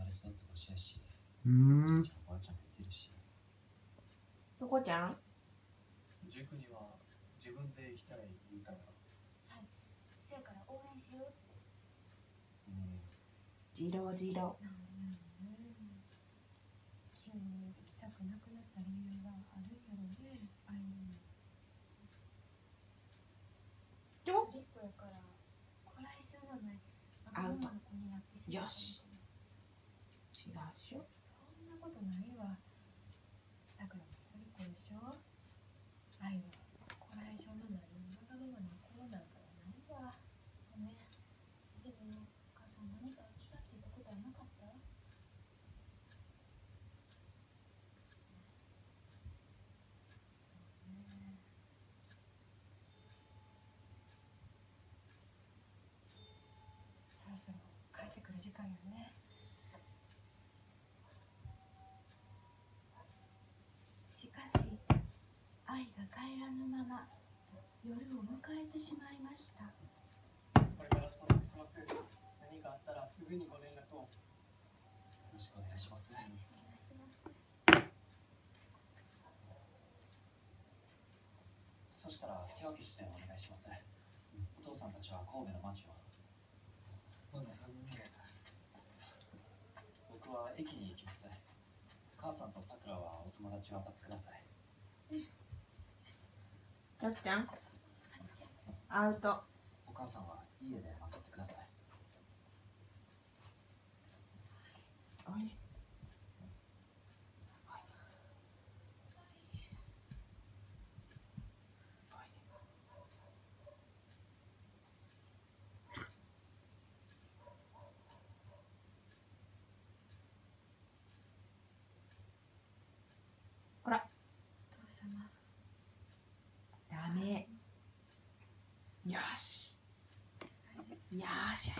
れ育った場所やし、おばあちゃんがいてるし。どこちゃん？塾には自分で行きたい言うたやろ。はい、せやから応援しようって。ジロジロ。急に行きたくなくなった理由があるんやろね、あいに。ちょ一個やから、こらえ性のないアウト。の子になってしまったのかな。よし。違うでしょ。そんなことないわ。さくらも一人っ子でしょ。愛はこらえ性のないわがままな子なんかないわ。ごめん。でもお母さん何か気がついたことはなかった？そうね。そろそろ帰ってくる時間よね。しかし愛が帰らぬまま夜を迎えてしまいました。これからスタートします。何かあったらすぐにご連絡を。よろしくお願いします。よろしくお願いします。そしたら手分けしてお願いします。お父さんたちは神戸のマンション。まだ3人目。僕は駅に行きます。母さんとさくらはお友達を当たってください。ちょっちゃん。アウト。お母さんは家で待っててください。おい。ほら。お父様。ダメ。よし。よし。